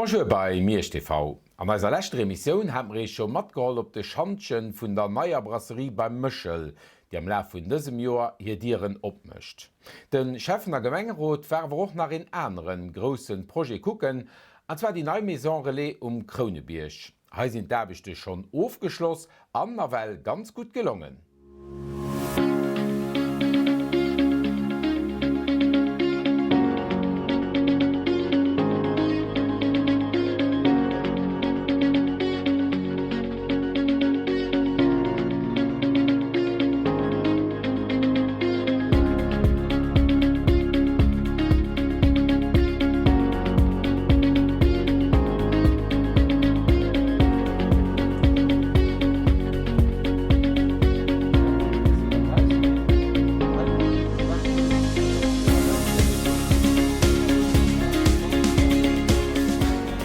Bonjour bei Mirch TV. An eiser letzter Emission haben wir schon mitgeholt auf die Schandchen von der neuer Brasserie beim Michel, die am Laufe von diesem Jahr hier Dieren abmischt. Den Chef der Gemeinderat werden wir auch nach in anderen großen Projekt gucken, und zwar die neue Maison Relais Kroneberg. Hier sind die Arbeiten schon aufgeschlossen, und weil ganz gut gelungen.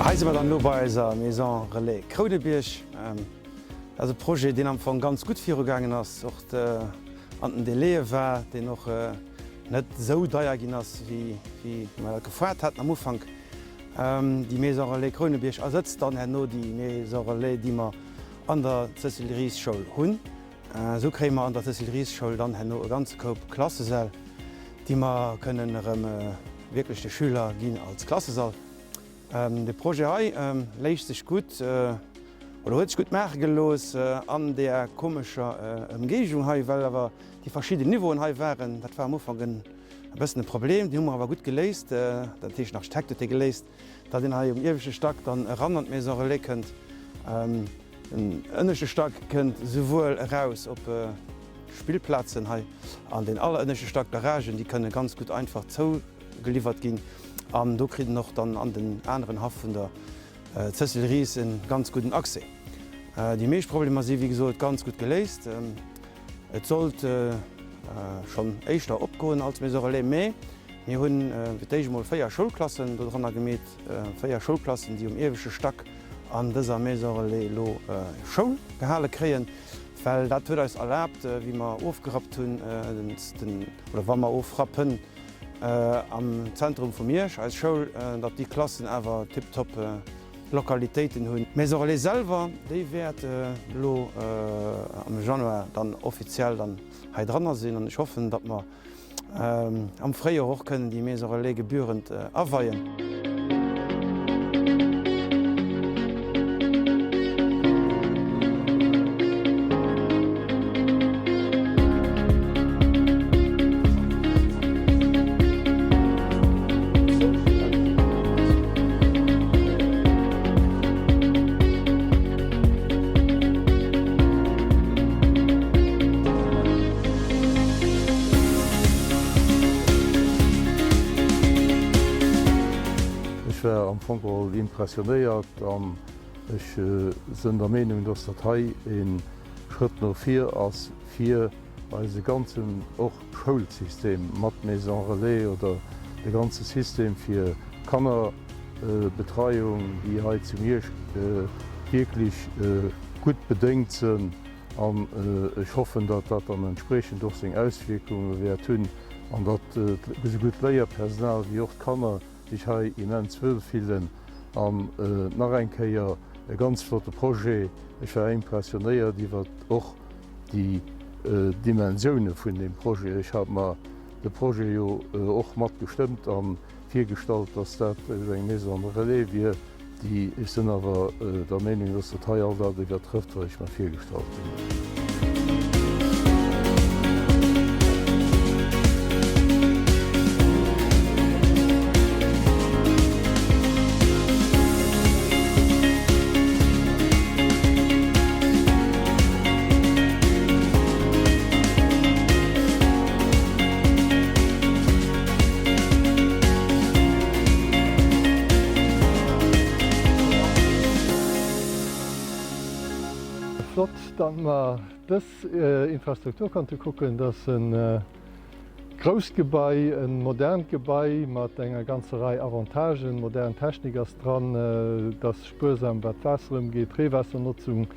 Heute sind wir dann nur bei der Maison Relais Kroneberg. Das ist ein Projekt, das am Anfang ganz gut vorgegangen ist. Auch an den Delay war, der noch nicht so teuer ging, wie man gefragt hat am Anfang. Die Maison Relais Kroneberg ersetzt dann nur die Maison Relais, die wir an der Cecil-Ries-Schule haben. So kriegen wir an der Cecil-Ries-Schule dann noch eine ganze Klassensaal, die wir können wirklich den Schülern gehen als Klassensaal. Das Projekt läuft sich gut oder hat sich gut merken an der komischen Umgebung, weil aber die verschiedenen Niveaus waren. Das war am Anfang ein bisschen ein Problem, die haben wir aber gut gelöst. Das ist nach Steck gelöst, dass den im ewigsten Stock dann ran und mehr so relegen. Ein innerster Stock könnt sowohl raus auf Spielplätzen an den allerinnersten Stock Garagen, die können ganz gut einfach zugeliefert gehen. Du kriegst noch dann an den anderen Hafen der Cecil-Ries einen ganz guten Achse. Die Milchprobleme sind, wie gesagt, ganz gut gelöst. Es sollte schon öfter abgehen als Maison Relais mehr. Wir haben mal 4 Schulklassen daran gemäht, 4 Schulklassen, die ewigen Stock an dieser Maison Relais Schule gehalten kriegen. Weil das wird uns erlaubt, wie wir aufgerappt haben, oder wenn wir aufrappen, am Zentrum von Mirch als Schule, dass die Klassen aber tipptopp Lokalitäten haben. Maison Relais selber, die wird am Januar dann offiziell dann dran sein und ich hoffe, dass wir am Frühjahr auch können die Maison Relais gebührend abweihen. Ich war am Anfang impressioniert. Ich bin der Meinung, dass das ein Schritt nach vier als das ganze Schulsystem mit Maison Relais oder das ganze System für Kannerbetreuung, die heute zu mir wirklich gut bedingt sind. Ich hoffe, dass das dann entsprechend durch seine Auswirkungen wird tun und dass gut Lehrpersonal wie auch Kanner ich habe immens vielen nach ein ganz flotte Projekt. Ich war impressioniert, die wird auch die Dimensionen von dem Projekt. Ich habe mir das Projekt auch mitgestimmt und vorgestellt, dass das eine Maison Relais wird. Die sind aber der Meinung, dass das Teil da trifft, was ich mir vorgestellt habe. Flott, dann wir das Infrastruktur konnte gucken, das ein Großgebäi, ein modernes Gebäi mit einer ganzen Reihe Avantagen, modernen Technik ist dran, das sparsam was Wasser umgeht, Trinkwassernutzung,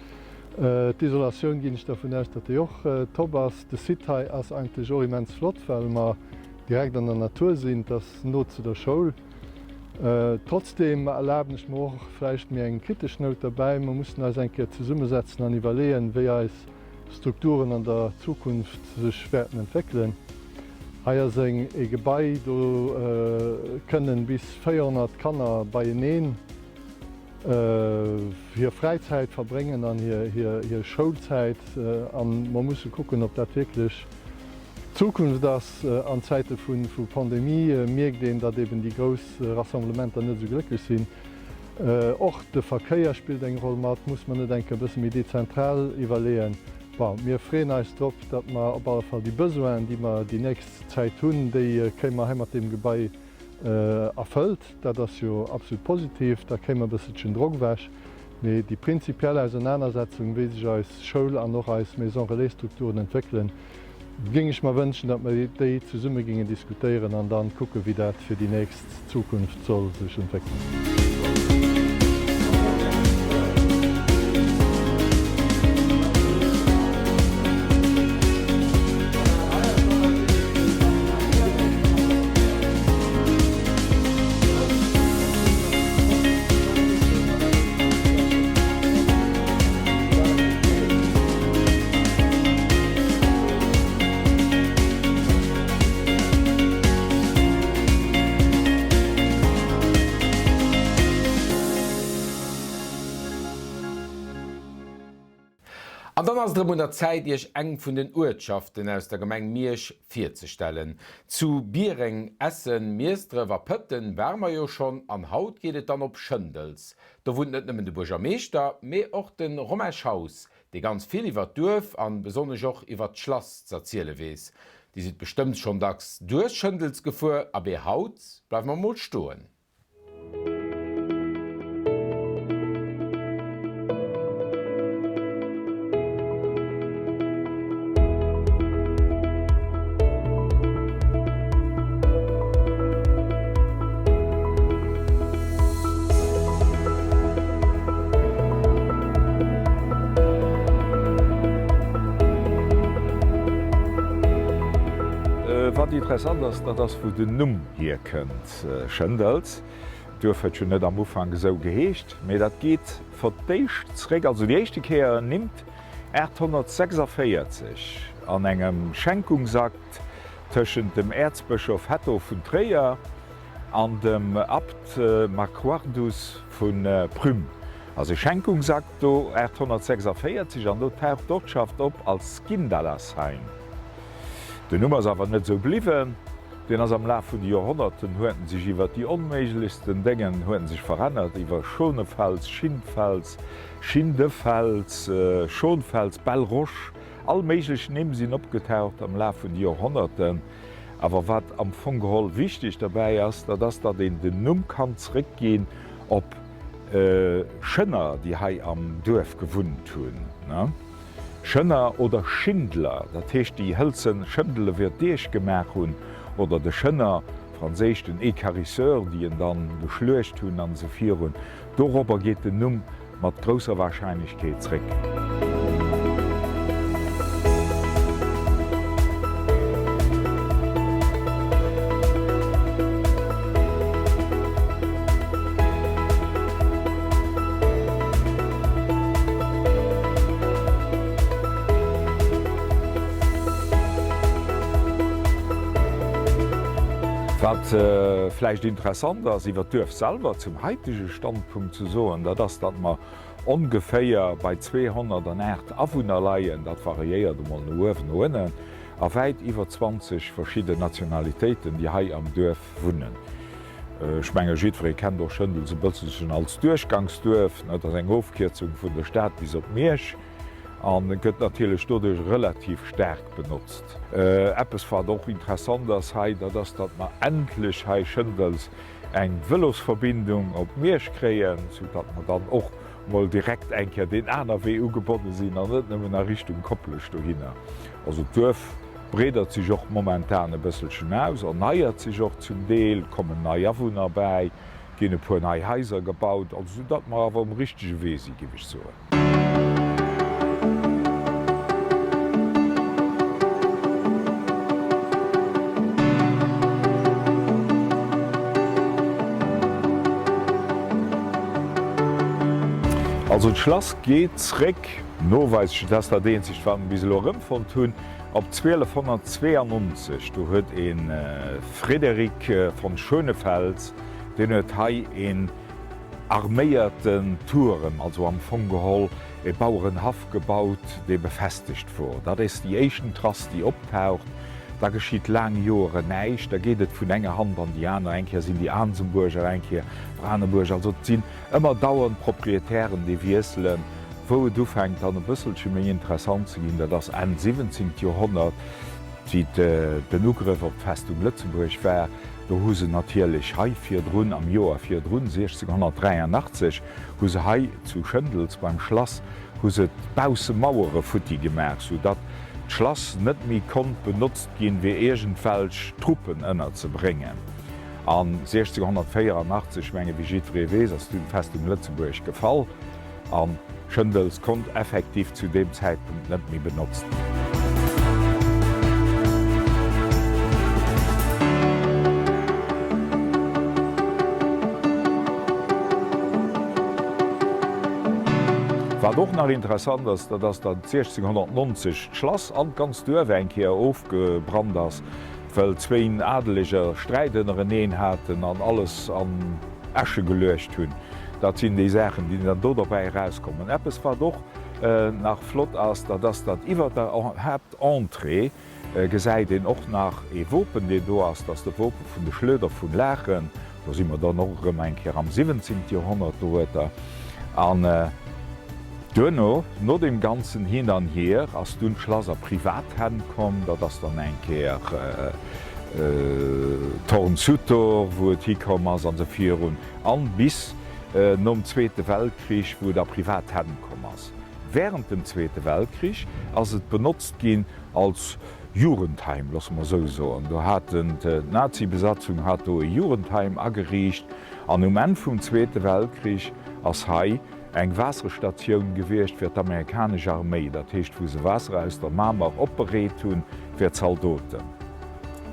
die Isolation gehe ich davon aus, dass die auch top ist. Das sieht ist eigentlich auch immens flott, weil wir direkt an der Natur sind, das nur zu der Schule. Trotzdem erlaube ich mir auch vielleicht mehr einen kritischen Note dabei. Man muss uns ein bisschen zusammensetzen und evaluieren, wie als Strukturen in der Zukunft sich werden entwickeln. Hier sind ein Gebäude, da können bis 400 Kanner bei ihnen hier Freizeit verbringen, und hier Schulzeit. Und man muss gucken, ob das wirklich Zukunft das an Zeiten von Pandemie merkt, dass eben die großen Rassemblementer nicht so glücklich sind. Auch der Verkehr spielt eine Rolle, muss man denken, ein bisschen mehr dezentral evaluieren. Wir freuen uns darauf, dass wir auf jeden Fall die Besoin, die wir die nächste Zeit tun, die können wir mit dem Gebäude erfüllt. Das ist ja absolut positiv, da können wir ein bisschen Druck weg. Die prinzipielle Auseinandersetzung, wie sich als Schule und auch als Maison Relais Strukturen entwickeln, ging ich mir wünschen, dass wir die zusammen gingen diskutieren und dann gucken, wie das für die nächste Zukunft soll sich entwickeln. An dann ass der Zeit Dich eng vun den Urschaften aus der Gemeng Miersch virzustellen. Zu Biering, Essen, Miestre, Pötten wärmer jo schon, an Haut gehtet dann op Schëndels. Da wund net nëmmen de Burgermeester, méi och den Romeschhaus, déi ganz viel iwwer Dörf an besonnech och iwwer d' Schloss zerziele wees. Die sieht bestimmt schon dacks durch Schëndels gefuer, a be Haut bleif man mod stoen. Wat interessant ist, dass das vu den Numm hier kënnt. Schëndels dürfet schon net am Ufang so geheescht, méi dat geht verdéichträg, also die echte Keer nimmt 846 an engem Schenkungsakt tschen dem Erzbischof Hetto vun Tréier an dem Abt Marquardus vun Prüm. Also Schenkungsakt do 846 an dort her Dortschaft op als Kinderlasheim. Die Nummer ist aber nicht so blieben, denn als am Laufe der Jahrhunderten hatten sich über die unmöglichsten Dinge sich verändert, über Schonefels, Schindfels, Schindefels, Schonfels, Bellroche, all möglichen Namen sind abgetaucht am Laufe der Jahrhunderten. Aber was am Fungehol wichtig dabei ist, dass da den Numm kann zurückgehen, ob Schöner, die hier am Dorf gewohnt haben. Schënner oder Schindler, dat hecht die hëlzen Schëndele fir Deech gemerk hunn oder de Schënner Franséich den Ekarisseur, die en dann geschlecht hunn an se virieren. Dorober geht den Numm mat grosser Wahrscheinlichkeit zréck. Was vielleicht interessant ist, iwwer Dörf selber zum heutigen Standpunkt zu sagen, dass man ungefähr bei 208 Awohnerleiien, das variiert mal nur ohne, a weit über 20 verschiedene Nationalitäten, die hier am Dorf wohnen. Ich meine, jeder kennt doch Schëndel so ein bisschen als Durchgangsdorf, das ist eine Aufkürzung von der Stadt bis auf Miersch. Und gëtt natürlich dadurch relativ stark benutzt. Etwas war doch interessant, dass man endlich bei Schëndels eine Velosverbindung auf Miersch kriegen, sodass man dann auch mal direkt den NRW gebunden sind und nicht nur in Richtung Koppelch hin. Also Dörf breitet sich auch momentan ein bisschen aus, erneuert sich auch zum Teil, kommen neue Bewohner bei, gehen ein paar neue Häuser gebaut, also dass man aber am richtigen Weg sind, gebe ich so. Also d Schloss geht'sréck noweis dats der deen sich wann bis Lorem von hunn op 1292 du huet en Frederik von Schönefels, den huet hai en arméierten Touren, also am Fongeholl e Bauurenhaft gebaut, de befestigt vor. Dat is die Echen Trast, die optaucht. Da geschieht lang Jore neiich, da geht et vun enger Hand an die Aner enkeer sinn die Ansenburger enkeer Brandenburg, also sinn ëmmer dauernd Proprietären die Wieselen, wo du fängt an e bësselche méi interessant ze ginn, dat das en 17. Jahrhundert wie den Ugriff op Festung Lützenburg wär, da huse natierlich Hai fir Drun am Joer fir Drun 1683 huse Hai zu Schëndels beim Schloss huset bause Mauere Futti gemerk, so dat Schloss net mi kon benutzt ginn wie egentfälsch Truppen ënner ze bringen. An 1684 menge wie jitré wees ass du Festung Lützenburg gefall, an Schëndels kont effektiv zu dem Zeitpunkt net mi benutzt. War doch nach interessant, dass das dann 1690 Schloss an ganz Dörwenkeer aufgebrannt ass, weil zwei adeliger Streitenneren hatten an alles an Äsche gelöscht hunn. Dat sind die Sachen, die dann dabei rauskommen. Es war doch nach Flot ass, dass dat iwwer der Hauptentrée gesäit den och nach e Wopen de do ass, dats der Wopen vun de Schlöder vun Lächen, da si immer dann noch enkeer am 17. Jahrhundert doeter an Dënno no dem ganzen hin an hier ass dun Schlosser privat henkom, dat ass dann enkeer Tornsutor, wo et hikom ass an se Virun an bis nom Zweite Weltkrieg, wo der privat henkom ass. Während dem Zweite Weltkrieg ass et benutzt ginn als Jugendheim, lass man so. Und da hat die Nazi-Besatzung hat e Jugendheim agericht. An Moment vum Zweite Weltkrieg ass Hai eng Wasserstationun gewircht fir d'Amerikanische Armee, dat hecht wo se Wasser aus der Marmar operéet hunn fir d'Saldoten.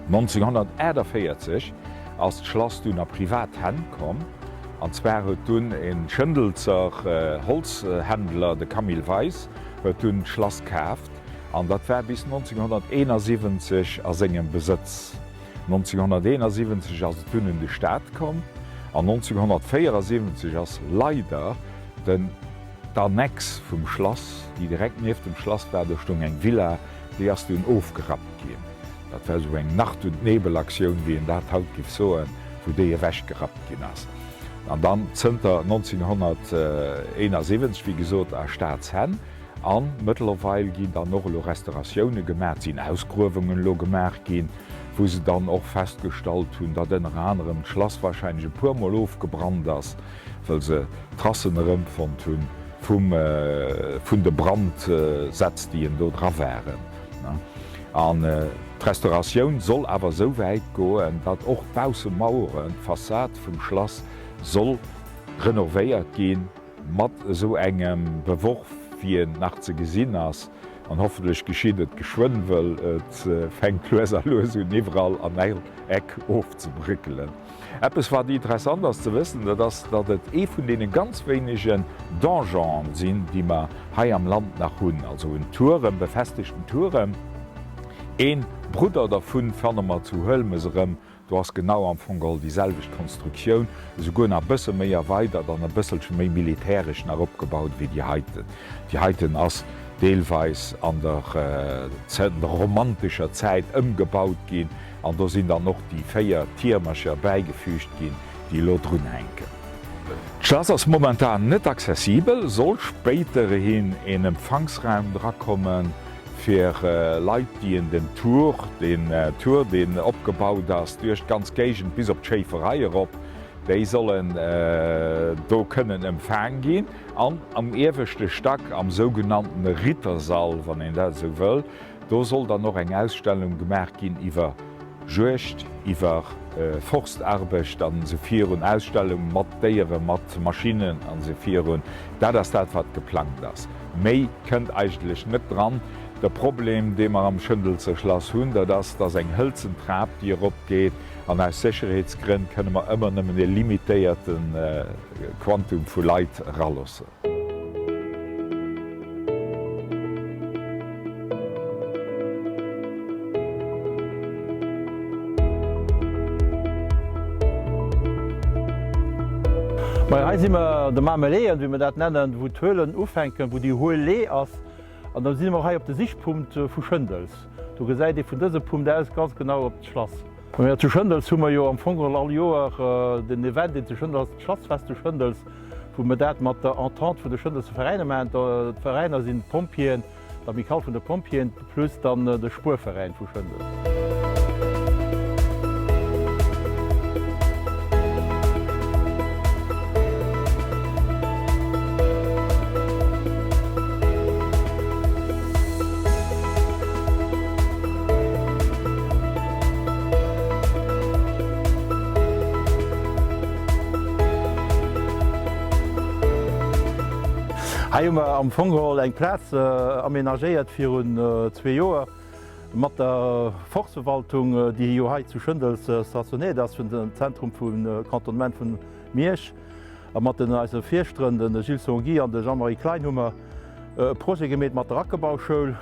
1941 ass d'Schloss dun a privat henkom, anzwer huet dun en Schëndelzer Holzhändler de Camille Weiss huet dun d'Schloss käft, an dat wär bis 1971 as engem Besitz. 1971 ass dun in de Staat kom, an 1974 ass leider den Annex vum Schloss, die direkt neef dem Schloss wär der Stung eng Villa, déi ass dun ofgerappt gin. Dat wär so eng Nacht- und Nebelaktiun wie en dat haut gif soen, wo déi e wäch gerappt gin ass. An dann zënter 1971 wie gesot a Staatshen, an Mëttlerweil ginn dann noch lo Restauratioune gemerk sinn Ausgrowungen lo gemerk gin, wo se dann och feststalt hunn, dat den anderen Schloss wahrscheinlich puermal ofgebrannt ass, weil se Trassenerëm von hunn vun de Brand setzt, die en do dra wären. An d'Restauratioun soll awer so wäit goen, dat och bause Mauuren Fassat vum Schloss soll renovéiert gin, mat so engem Beworf wie nach ze gesinn ass, an hoffentlich geschiedet geschwonnen wëll, et fängt Kloser los hun iwwerall an eil Eck ofzebrickelen. Es war die interessant zu wissen, dat et vun de ganz wenigen Donjon sinn, die man hai am Land nach hunn, also in Touren, befestigten Touren. Een Bruder davon ferner zu Hölmeserem, du hast genau am Fogol dieselbeg Konstruktion, so gonn a bësse méier weiter, dann a bësselche méi militärisch nach opgebaut wie die Heiten. Die Heiten ass deelweis an der romantischer Zeit ëmgebaut gin, an da sind dann noch die 4 Tiermacher beigefügt gin, die Lodrun henken. Schloss ass momentan net zesibel, soll spätere hin en Empfangsraum drakommen fir Leiit, die in den Tour den opgebaut ass, duerch ganz Gegent bis op d'Schäferei op. Déi sollen do kënnen empfang gin, an am ewechte Stack am sogenannten Rittersaal, wann en dat so wëll, do soll dann noch eng Ausstellung gemerk gin iwwer Joecht, iwwer Forstarbecht an se virieren Ausstellung mat déiere mat Maschinen an se virieren, dat ass dat wat geplant ass. Méi kënnt eigentlich net dran. Der Problem, de man am Schëndelzer Schloss hunn, dats eng Hëlzentrab, die opgeht, an als Sicherheitsgrinn kënne man ëmmer nëmmen de limitéierten Quantum vu Leiit ralosse. Bei immer de Marmeleen, wie man dat nennen, wo d'Höhlen aufhängen, wo die hohe Lee ass, an dann sind wir auf den Sichtpunkt vu Schëndels. Du gesäit vun dëse Punkt der ist ganz genau op d Schloss. Zu Schëndels hummer jo am Fogel all Joer den Event in Schëndels Schlossfest zu Schëndels, wo man dat mat der Entente vu de Schëndelse Vereine meint, Vereiner sind Pompien, der Mikal vun de Pompien plus dann de Spurverein vu Schëndels. Haimer am Fogol eng Platz aménagéiert fir hun 2 Joer mat der Forstverwaltung, die Joheit zu Schëndels stationéet ass vun dem Zentrum vum Kantonment vun Miersch, a mat den als Vierstrnden de Gilles Songi an de Jean-Marie Kleinhummer Pro geméet mat der Rackebauchoul.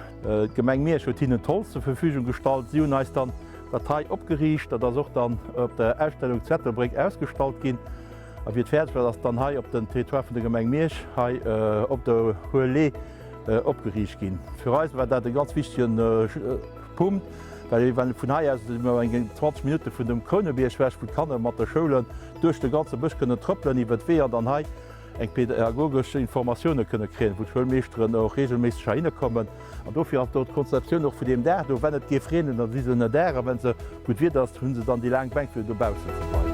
Gemeng Miersch huet hinen toll zur Verfügung stalt. Si hun eist dann Datei opgeriecht, dat ass och dann op der Ausstellung Zettelbrig ausstalt ginn. Wie fährt dats dann hai op den Territoire vun der Gemeng Miersch op der Hohe Lee opgeriecht ginn. Für Reis war dat de ganz wichtigen Punkt, weil vun Hai eng 20 Minuten vun dem Krönebierschwch gut kann mat der Schulen duch de ganze Bëch kënne trëppeln, iwwer wéier dann hai eng pädagogsche Informationoune kënne kreen, wo Schulmeesteren auch regelmäßig hinkommen. An dofir hat dort Konzeption noch vu dem der, do wenn et gefrenen, dann si se net der, wenn se gut wie das hunn se dann die Lang Bank fir dobausen ze fallen.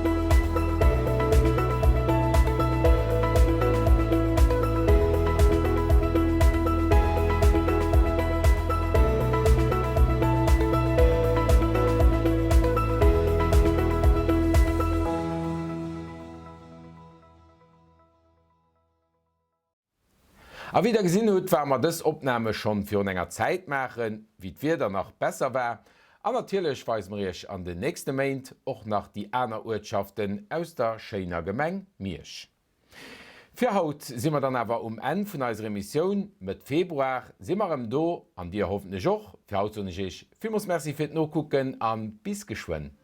A wie der gesinn huet, war mat dës Opname schon fir enger Zeit machen, wie wir danach besser war. An natierlech weisen wir an den nächste Maint och nach die aner Ortschaften aus der Scheiner Gemeng Miersch. Für haut sind wir dann aber Ende vun eiser Mission mit Februar sind wir do an Dir hoffentlich auch. Für haut ich. Vielmals merci fir no gucken an bis geschwen.